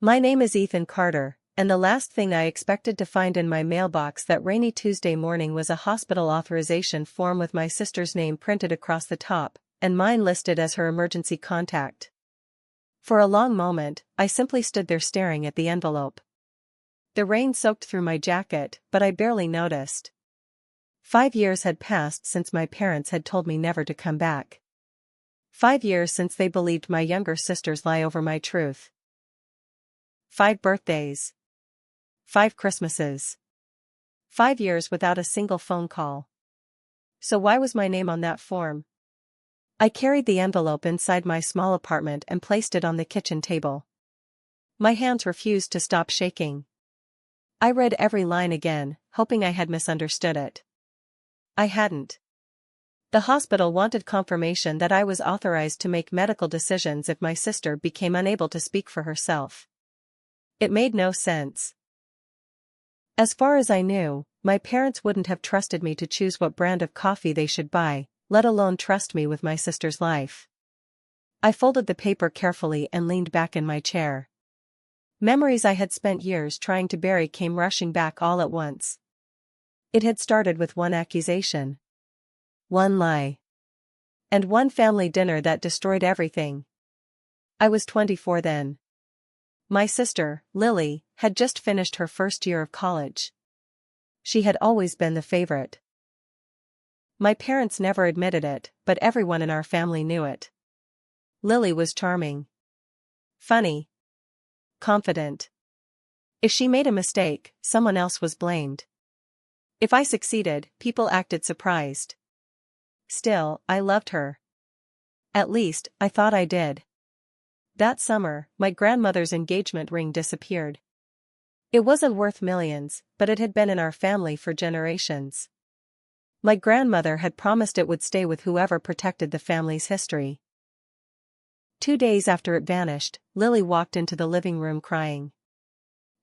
My name is Ethan Carter, and the last thing I expected to find in my mailbox that rainy Tuesday morning was a hospital authorization form with my sister's name printed across the top, and mine listed as her emergency contact. For a long moment, I simply stood there staring at the envelope. The rain soaked through my jacket, but I barely noticed. 5 years had passed since my parents had told me never to come back. 5 years since they believed my younger sister's lie over my truth. 5 birthdays. 5 Christmases. 5 years without a single phone call. So why was my name on that form? I carried the envelope inside my small apartment and placed it on the kitchen table. My hands refused to stop shaking. I read every line again, hoping I had misunderstood it. I hadn't. The hospital wanted confirmation that I was authorized to make medical decisions if my sister became unable to speak for herself. It made no sense. As far as I knew, my parents wouldn't have trusted me to choose what brand of coffee they should buy, let alone trust me with my sister's life. I folded the paper carefully and leaned back in my chair. Memories I had spent years trying to bury came rushing back all at once. It had started with one accusation. One lie. And one family dinner that destroyed everything. I was 24 then. My sister, Lily, had just finished her first year of college. She had always been the favorite. My parents never admitted it, but everyone in our family knew it. Lily was charming. Funny. Confident. If she made a mistake, someone else was blamed. If I succeeded, people acted surprised. Still, I loved her. At least, I thought I did. That summer, my grandmother's engagement ring disappeared. It wasn't worth millions, but it had been in our family for generations. My grandmother had promised it would stay with whoever protected the family's history. 2 days after it vanished, Lily walked into the living room crying.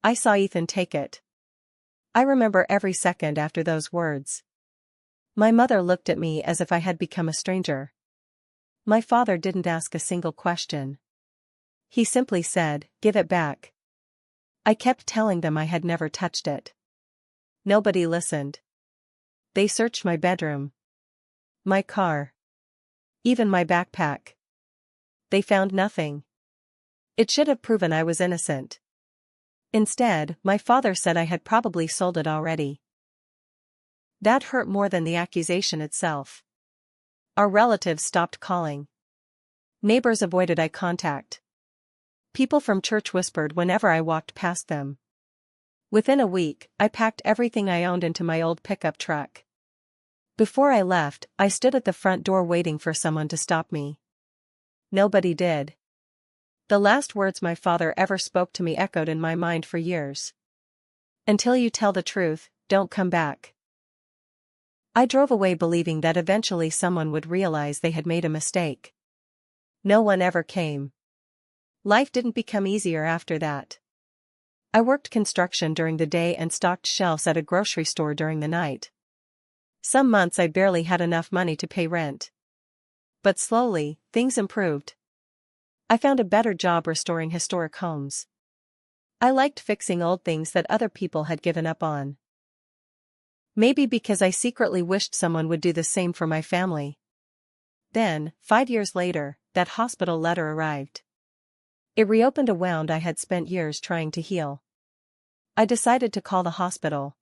I saw Ethan take it. I remember every second after those words. My mother looked at me as if I had become a stranger. My father didn't ask a single question. He simply said, "Give it back." I kept telling them I had never touched it. Nobody listened. They searched my bedroom, my car, even my backpack. They found nothing. It should have proven I was innocent. Instead, my father said I had probably sold it already. That hurt more than the accusation itself. Our relatives stopped calling. Neighbors avoided eye contact. People from church whispered whenever I walked past them. Within a week, I packed everything I owned into my old pickup truck. Before I left, I stood at the front door waiting for someone to stop me. Nobody did. The last words my father ever spoke to me echoed in my mind for years. Until you tell the truth, don't come back. I drove away believing that eventually someone would realize they had made a mistake. No one ever came. Life didn't become easier after that. I worked construction during the day and stocked shelves at a grocery store during the night. Some months I barely had enough money to pay rent. But slowly, things improved. I found a better job restoring historic homes. I liked fixing old things that other people had given up on. Maybe because I secretly wished someone would do the same for my family. Then, 5 years later, that hospital letter arrived. It reopened a wound I had spent years trying to heal. I decided to call the hospital.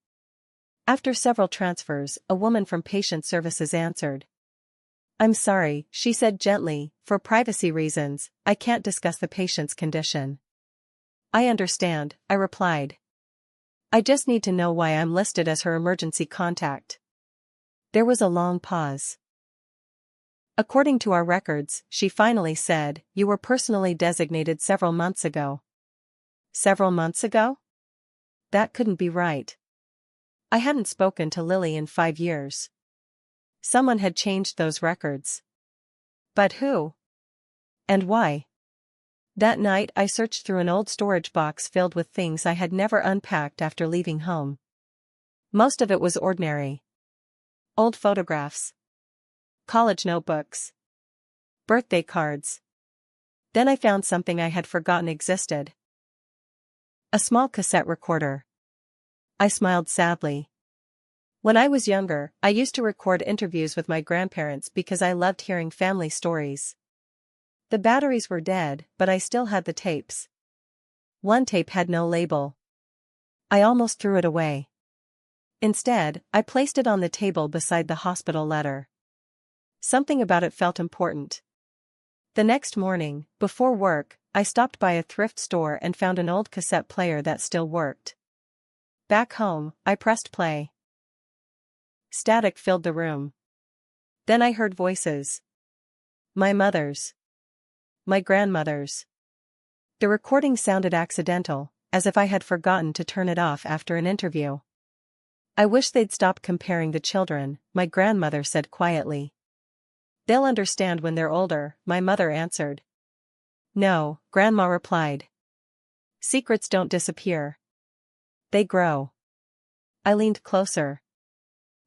After several transfers, a woman from patient services answered. "I'm sorry," she said gently, "for privacy reasons, I can't discuss the patient's condition." "I understand," I replied. "I just need to know why I'm listed as her emergency contact." There was a long pause. "According to our records," she finally said, "you were personally designated several months ago." Several months ago? That couldn't be right. I hadn't spoken to Lily in 5 years. Someone had changed those records. But who? And why? That night I searched through an old storage box filled with things I had never unpacked after leaving home. Most of it was ordinary. Old photographs. College notebooks. Birthday cards. Then I found something I had forgotten existed. A small cassette recorder. I smiled sadly. When I was younger, I used to record interviews with my grandparents because I loved hearing family stories. The batteries were dead, but I still had the tapes. One tape had no label. I almost threw it away. Instead, I placed it on the table beside the hospital letter. Something about it felt important. The next morning, before work, I stopped by a thrift store and found an old cassette player that still worked. Back home, I pressed play. Static filled the room. Then I heard voices. My mother's. My grandmother's. The recording sounded accidental, as if I had forgotten to turn it off after an interview. I wish they'd stop comparing the children, my grandmother said quietly. They'll understand when they're older, my mother answered. No, Grandma replied. Secrets don't disappear. They grow. I leaned closer.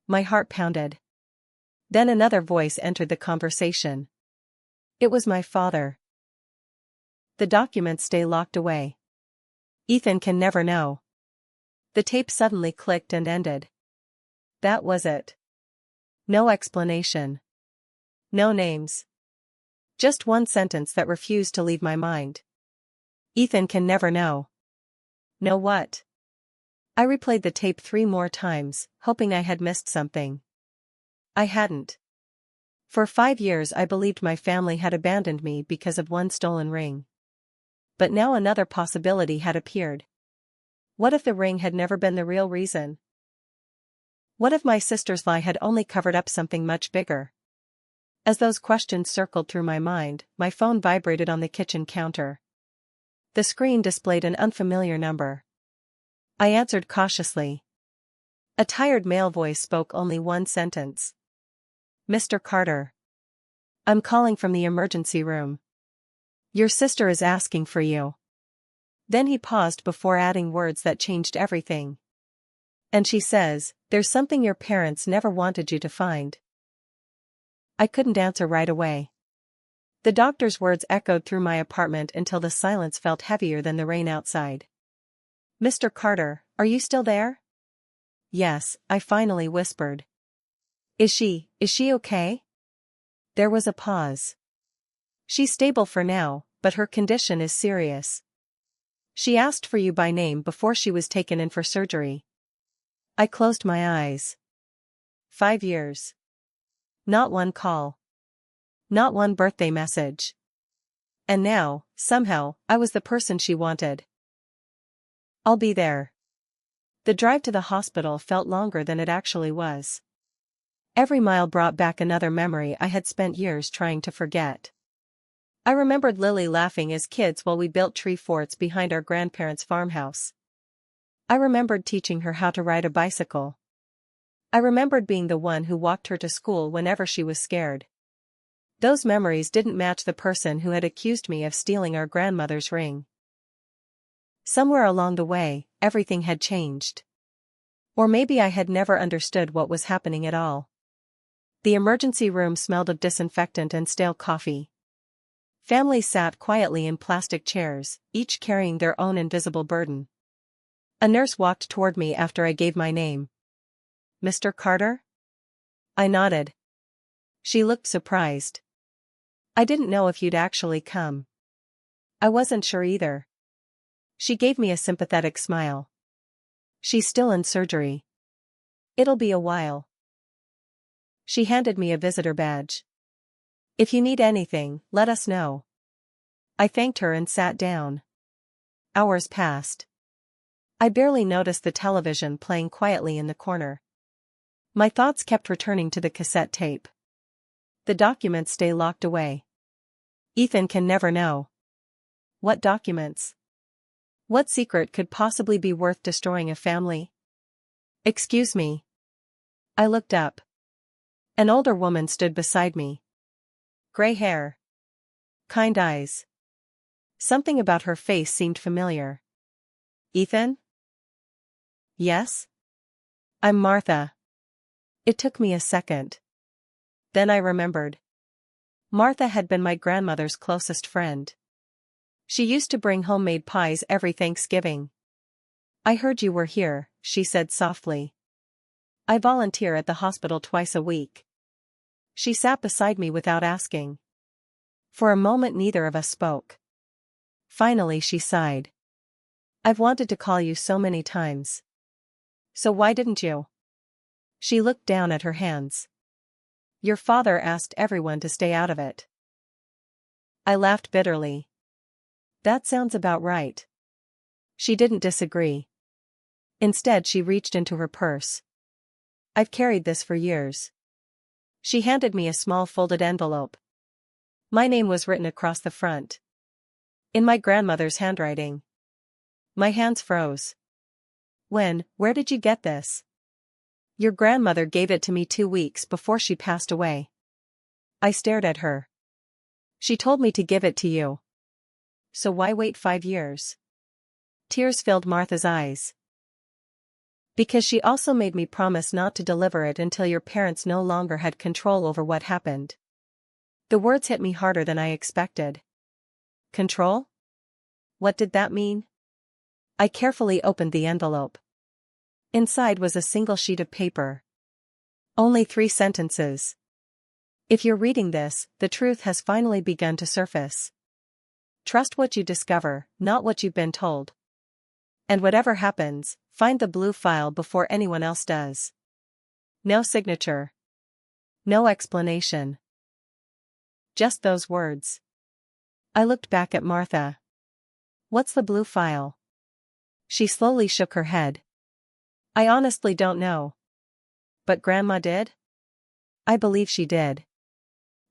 My heart pounded. Then another voice entered the conversation. It was my father. The documents stay locked away. Ethan can never know. The tape suddenly clicked and ended. That was it. No explanation. No names. Just one sentence that refused to leave my mind. Ethan can never know. Know what? I replayed the tape 3 more times, hoping I had missed something. I hadn't. For 5 years I believed my family had abandoned me because of one stolen ring. But now another possibility had appeared. What if the ring had never been the real reason? What if my sister's lie had only covered up something much bigger? As those questions circled through my mind, my phone vibrated on the kitchen counter. The screen displayed an unfamiliar number. I answered cautiously. A tired male voice spoke only one sentence. Mr. Carter. I'm calling from the emergency room. Your sister is asking for you. Then he paused before adding words that changed everything. And she says, there's something your parents never wanted you to find. I couldn't answer right away. The doctor's words echoed through my apartment until the silence felt heavier than the rain outside. Mr. Carter, are you still there? Yes, I finally whispered. Is she okay? There was a pause. She's stable for now, but her condition is serious. She asked for you by name before she was taken in for surgery. I closed my eyes. 5 years. Not one call. Not one birthday message. And now, somehow, I was the person she wanted. I'll be there. The drive to the hospital felt longer than it actually was. Every mile brought back another memory I had spent years trying to forget. I remembered Lily laughing as kids while we built tree forts behind our grandparents' farmhouse. I remembered teaching her how to ride a bicycle. I remembered being the one who walked her to school whenever she was scared. Those memories didn't match the person who had accused me of stealing our grandmother's ring. Somewhere along the way, everything had changed. Or maybe I had never understood what was happening at all. The emergency room smelled of disinfectant and stale coffee. Families sat quietly in plastic chairs, each carrying their own invisible burden. A nurse walked toward me after I gave my name. Mr. Carter? I nodded. She looked surprised. I didn't know if you'd actually come. I wasn't sure either. She gave me a sympathetic smile. She's still in surgery. It'll be a while. She handed me a visitor badge. If you need anything, let us know. I thanked her and sat down. Hours passed. I barely noticed the television playing quietly in the corner. My thoughts kept returning to the cassette tape. The documents stay locked away. Ethan can never know. What documents? What secret could possibly be worth destroying a family? Excuse me. I looked up. An older woman stood beside me. Gray hair. Kind eyes. Something about her face seemed familiar. Ethan? Yes? I'm Martha. It took me a second. Then I remembered. Martha had been my grandmother's closest friend. She used to bring homemade pies every Thanksgiving. I heard you were here, she said softly. I volunteer at the hospital twice a week. She sat beside me without asking. For a moment neither of us spoke. Finally she sighed. I've wanted to call you so many times. So why didn't you? She looked down at her hands. Your father asked everyone to stay out of it. I laughed bitterly. That sounds about right. She didn't disagree. Instead she reached into her purse. I've carried this for years. She handed me a small folded envelope. My name was written across the front. In my grandmother's handwriting. My hands froze. Where did you get this? Your grandmother gave it to me 2 weeks before she passed away. I stared at her. She told me to give it to you. So why wait 5 years? Tears filled Martha's eyes. Because she also made me promise not to deliver it until your parents no longer had control over what happened. The words hit me harder than I expected. Control? What did that mean? I carefully opened the envelope. Inside was a single sheet of paper. Only 3 sentences. If you're reading this, the truth has finally begun to surface. Trust what you discover, not what you've been told. And whatever happens, find the blue file before anyone else does. No signature. No explanation. Just those words. I looked back at Martha. What's the blue file? She slowly shook her head. I honestly don't know. But Grandma did? I believe she did.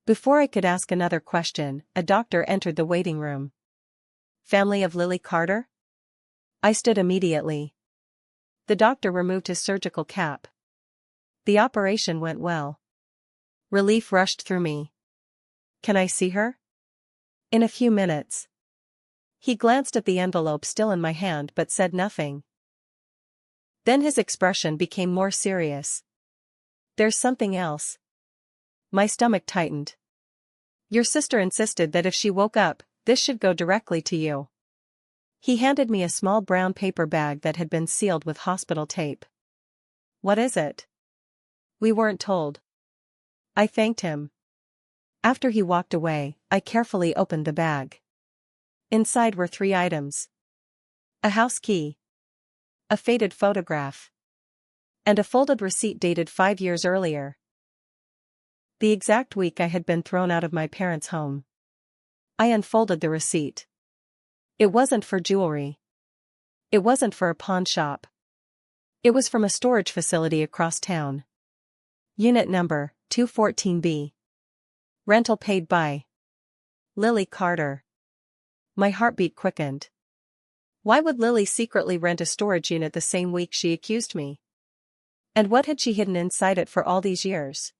Before I could ask another question, a doctor entered the waiting room. Family of Lily Carter? I stood immediately. The doctor removed his surgical cap. The operation went well. Relief rushed through me. Can I see her? In a few minutes. He glanced at the envelope still in my hand but said nothing. Then his expression became more serious. There's something else. My stomach tightened. Your sister insisted that if she woke up, this should go directly to you. He handed me a small brown paper bag that had been sealed with hospital tape. What is it? We weren't told. I thanked him. After he walked away, I carefully opened the bag. Inside were 3 items. A house key. A faded photograph. And a folded receipt dated 5 years earlier. The exact week I had been thrown out of my parents' home. I unfolded the receipt. It wasn't for jewelry. It wasn't for a pawn shop. It was from a storage facility across town. Unit number 214B. Rental paid by Lily Carter. My heartbeat quickened. Why would Lily secretly rent a storage unit the same week she accused me? And what had she hidden inside it for all these years?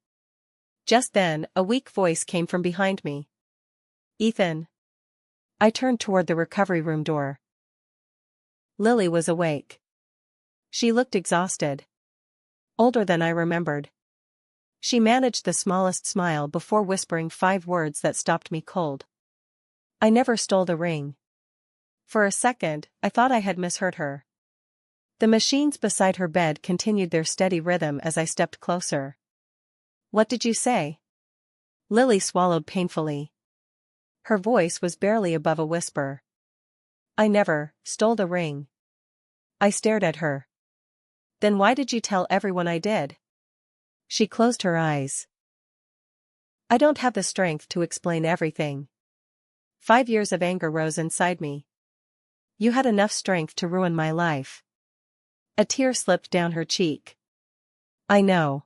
Just then, a weak voice came from behind me. Ethan. I turned toward the recovery room door. Lily was awake. She looked exhausted. Older than I remembered. She managed the smallest smile before whispering 5 words that stopped me cold. I never stole the ring. For a second, I thought I had misheard her. The machines beside her bed continued their steady rhythm as I stepped closer. What did you say? Lily swallowed painfully. Her voice was barely above a whisper. I never stole the ring. I stared at her. Then why did you tell everyone I did? She closed her eyes. I don't have the strength to explain everything. 5 years of anger rose inside me. You had enough strength to ruin my life. A tear slipped down her cheek. I know.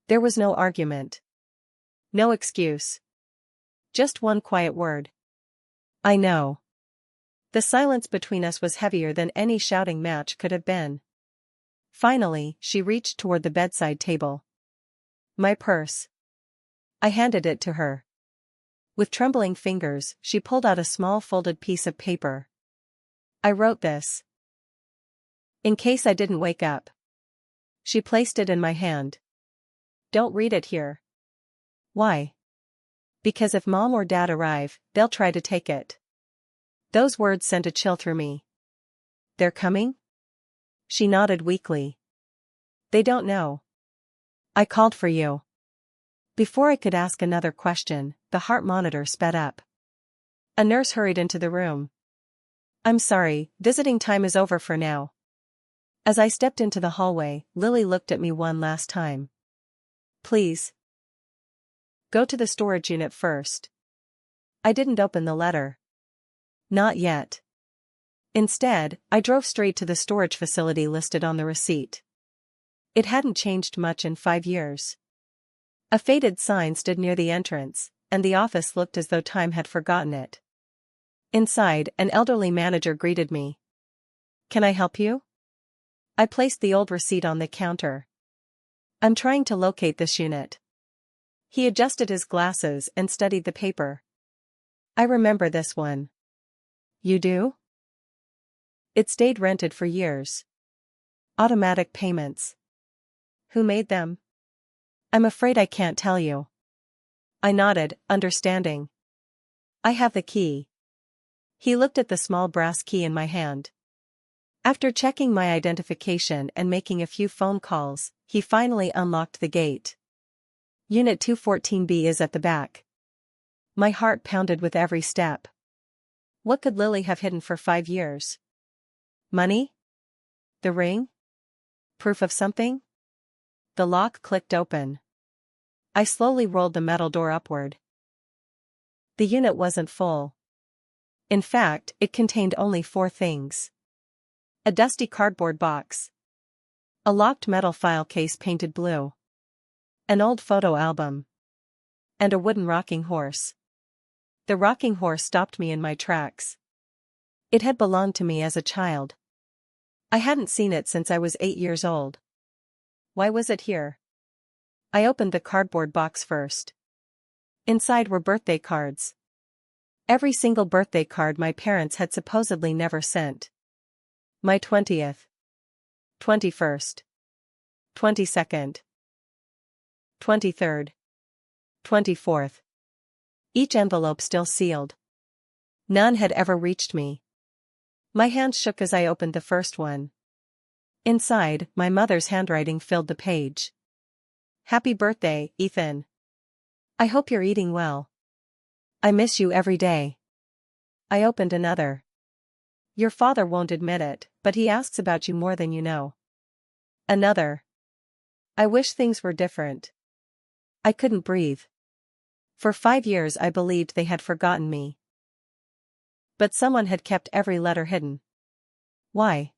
There was no argument. No excuse. Just one quiet word. I know. The silence between us was heavier than any shouting match could have been. Finally, she reached toward the bedside table. My purse. I handed it to her. With trembling fingers, she pulled out a small folded piece of paper. I wrote this. In case I didn't wake up. She placed it in my hand. Don't read it here. Why? Because if Mom or Dad arrive, they'll try to take it. Those words sent a chill through me. They're coming? She nodded weakly. They don't know. I called for you. Before I could ask another question, the heart monitor sped up. A nurse hurried into the room. I'm sorry, visiting time is over for now. As I stepped into the hallway, Lily looked at me one last time. Please. Go to the storage unit first. I didn't open the letter. Not yet. Instead, I drove straight to the storage facility listed on the receipt. It hadn't changed much in 5 years. A faded sign stood near the entrance, and the office looked as though time had forgotten it. Inside, an elderly manager greeted me. Can I help you? I placed the old receipt on the counter. I'm trying to locate this unit. He adjusted his glasses and studied the paper. I remember this one. You do? It stayed rented for years. Automatic payments. Who made them? I'm afraid I can't tell you. I nodded, understanding. I have the key. He looked at the small brass key in my hand. After checking my identification and making a few phone calls, he finally unlocked the gate. Unit 214B is at the back. My heart pounded with every step. What could Lily have hidden for 5 years? Money? The ring? Proof of something? The lock clicked open. I slowly rolled the metal door upward. The unit wasn't full. In fact, it contained only 4 things. A dusty cardboard box. A locked metal file case painted blue. An old photo album. And a wooden rocking horse. The rocking horse stopped me in my tracks. It had belonged to me as a child. I hadn't seen it since I was 8 years old. Why was it here? I opened the cardboard box first. Inside were birthday cards. Every single birthday card my parents had supposedly never sent. My 20th. 21st. 22nd. 23rd. 24th. Each envelope still sealed. None had ever reached me. My hand shook as I opened the first one. Inside, my mother's handwriting filled the page. Happy birthday, Ethan. I hope you're eating well. I miss you every day. I opened another. Your father won't admit it, but he asks about you more than you know. Another. I wish things were different. I couldn't breathe. For 5 years I believed they had forgotten me. But someone had kept every letter hidden. Why?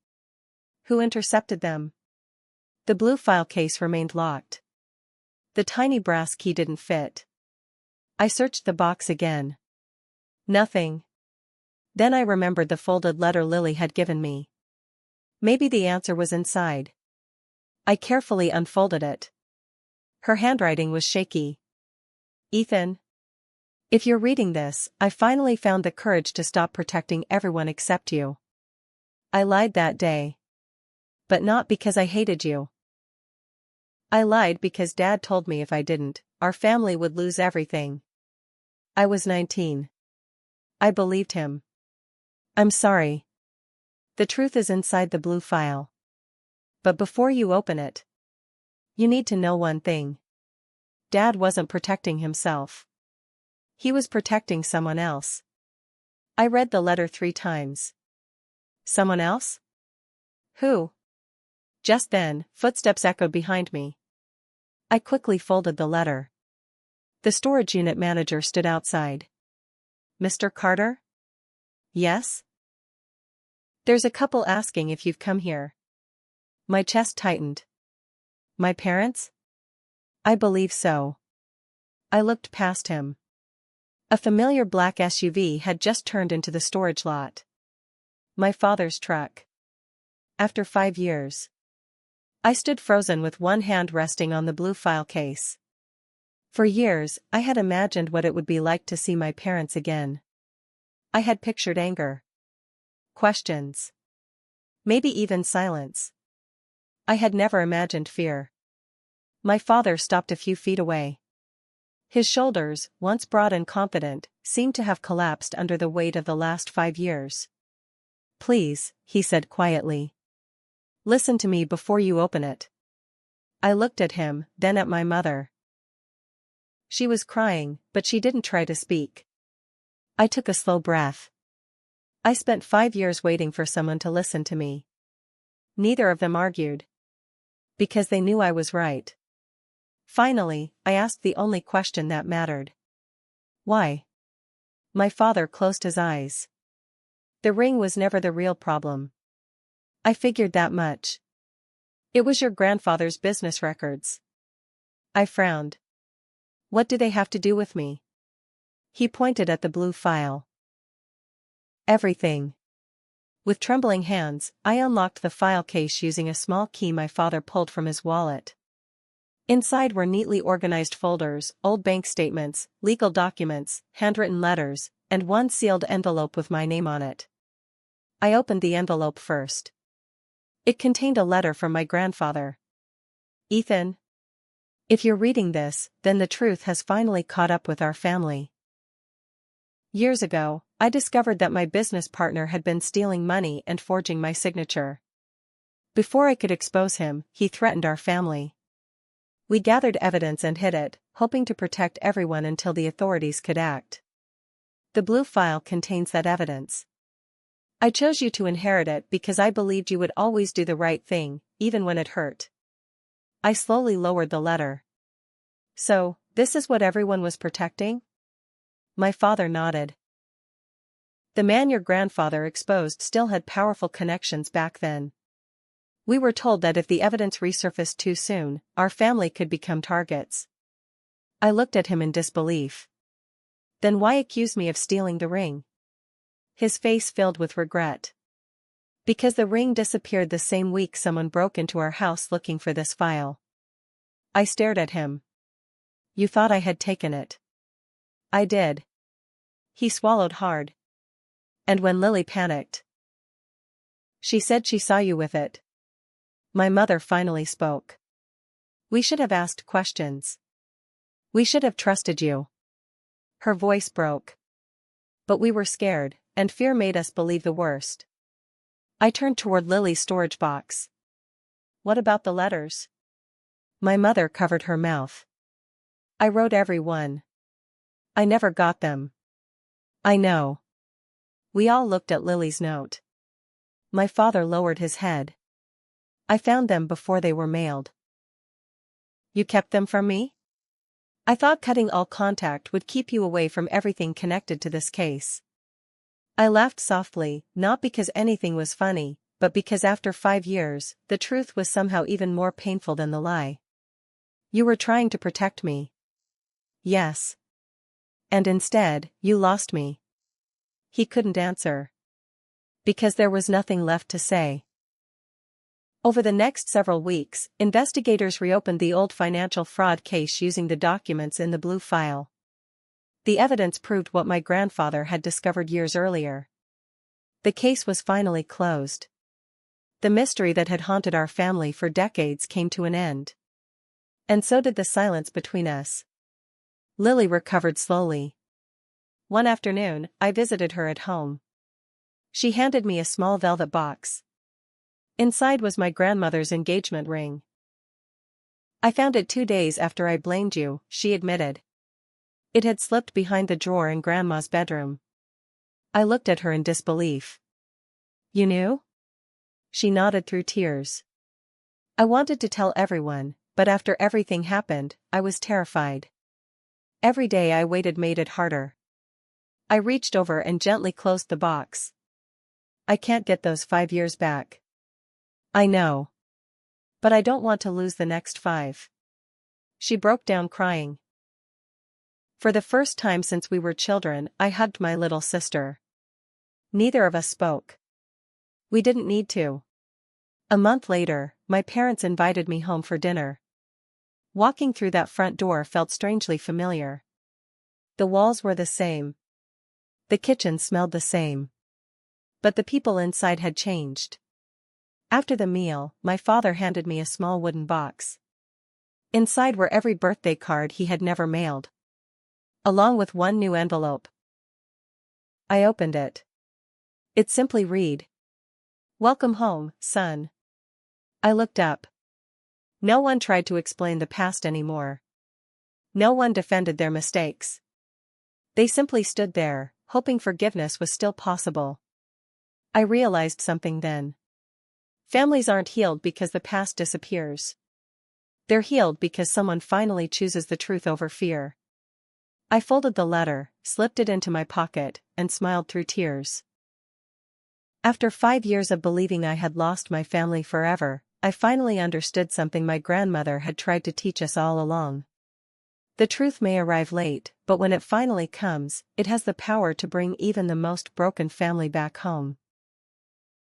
Who intercepted them? The blue file case remained locked. The tiny brass key didn't fit. I searched the box again. Nothing. Then I remembered the folded letter Lily had given me. Maybe the answer was inside. I carefully unfolded it. Her handwriting was shaky. Ethan. If you're reading this, I finally found the courage to stop protecting everyone except you. I lied that day. But not because I hated you. I lied because Dad told me if I didn't, our family would lose everything. I was 19. I believed him. I'm sorry. The truth is inside the blue file. But before you open it, you need to know one thing. Dad wasn't protecting himself. He was protecting someone else. I read the letter 3 times. Someone else? Who? Just then, footsteps echoed behind me. I quickly folded the letter. The storage unit manager stood outside. Mr. Carter? Yes? There's a couple asking if you've come here. My chest tightened. My parents? I believe so. I looked past him. A familiar black SUV had just turned into the storage lot. My father's truck. After 5 years. I stood frozen with one hand resting on the blue file case. For years, I had imagined what it would be like to see my parents again. I had pictured anger. Questions. Maybe even silence. I had never imagined fear. My father stopped a few feet away. His shoulders, once broad and confident, seemed to have collapsed under the weight of the last 5 years. Please, he said quietly. Listen to me before you open it. I looked at him, then at my mother. She was crying, but she didn't try to speak. I took a slow breath. I spent 5 years waiting for someone to listen to me. Neither of them argued. Because they knew I was right. Finally, I asked the only question that mattered. Why? My father closed his eyes. The ring was never the real problem. I figured that much. It was your grandfather's business records. I frowned. What do they have to do with me? He pointed at the blue file. Everything. With trembling hands, I unlocked the file case using a small key my father pulled from his wallet. Inside were neatly organized folders, old bank statements, legal documents, handwritten letters, and one sealed envelope with my name on it. I opened the envelope first. It contained a letter from my grandfather. Ethan. If you're reading this, then the truth has finally caught up with our family. Years ago, I discovered that my business partner had been stealing money and forging my signature. Before I could expose him, he threatened our family. We gathered evidence and hid it, hoping to protect everyone until the authorities could act. The blue file contains that evidence. I chose you to inherit it because I believed you would always do the right thing, even when it hurt. I slowly lowered the letter. So, this is what everyone was protecting? My father nodded. The man your grandfather exposed still had powerful connections back then. We were told that if the evidence resurfaced too soon, our family could become targets. I looked at him in disbelief. Then why accuse me of stealing the ring? His face filled with regret. Because the ring disappeared the same week someone broke into our house looking for this file. I stared at him. You thought I had taken it. I did. He swallowed hard. And when Lily panicked. She said she saw you with it. My mother finally spoke. We should have asked questions. We should have trusted you. Her voice broke. But we were scared, and fear made us believe the worst. I turned toward Lily's storage box. What about the letters? My mother covered her mouth. I wrote every one. I never got them. I know. We all looked at Lily's note. My father lowered his head. I found them before they were mailed. You kept them from me? I thought cutting all contact would keep you away from everything connected to this case. I laughed softly, not because anything was funny, but because after 5 years, the truth was somehow even more painful than the lie. You were trying to protect me. Yes. And instead, you lost me. He couldn't answer. Because there was nothing left to say. Over the next several weeks, investigators reopened the old financial fraud case using the documents in the blue file. The evidence proved what my grandfather had discovered years earlier. The case was finally closed. The mystery that had haunted our family for decades came to an end. And so did the silence between us. Lily recovered slowly. One afternoon, I visited her at home. She handed me a small velvet box. Inside was my grandmother's engagement ring. I found it 2 days after I blamed you, she admitted. It had slipped behind the drawer in Grandma's bedroom. I looked at her in disbelief. You knew? She nodded through tears. I wanted to tell everyone, but after everything happened, I was terrified. Every day I waited made it harder. I reached over and gently closed the box. I can't get those 5 years back. I know. But I don't want to lose the next 5. She broke down crying. For the first time since we were children, I hugged my little sister. Neither of us spoke. We didn't need to. A month later, my parents invited me home for dinner. Walking through that front door felt strangely familiar. The walls were the same. The kitchen smelled the same. But the people inside had changed. After the meal, my father handed me a small wooden box. Inside were every birthday card he had never mailed. Along with one new envelope. I opened it. It simply read, "Welcome home, son." I looked up. No one tried to explain the past anymore. No one defended their mistakes. They simply stood there, hoping forgiveness was still possible. I realized something then. Families aren't healed because the past disappears. They're healed because someone finally chooses the truth over fear. I folded the letter, slipped it into my pocket, and smiled through tears. After 5 years of believing I had lost my family forever, I finally understood something my grandmother had tried to teach us all along. The truth may arrive late, but when it finally comes, it has the power to bring even the most broken family back home.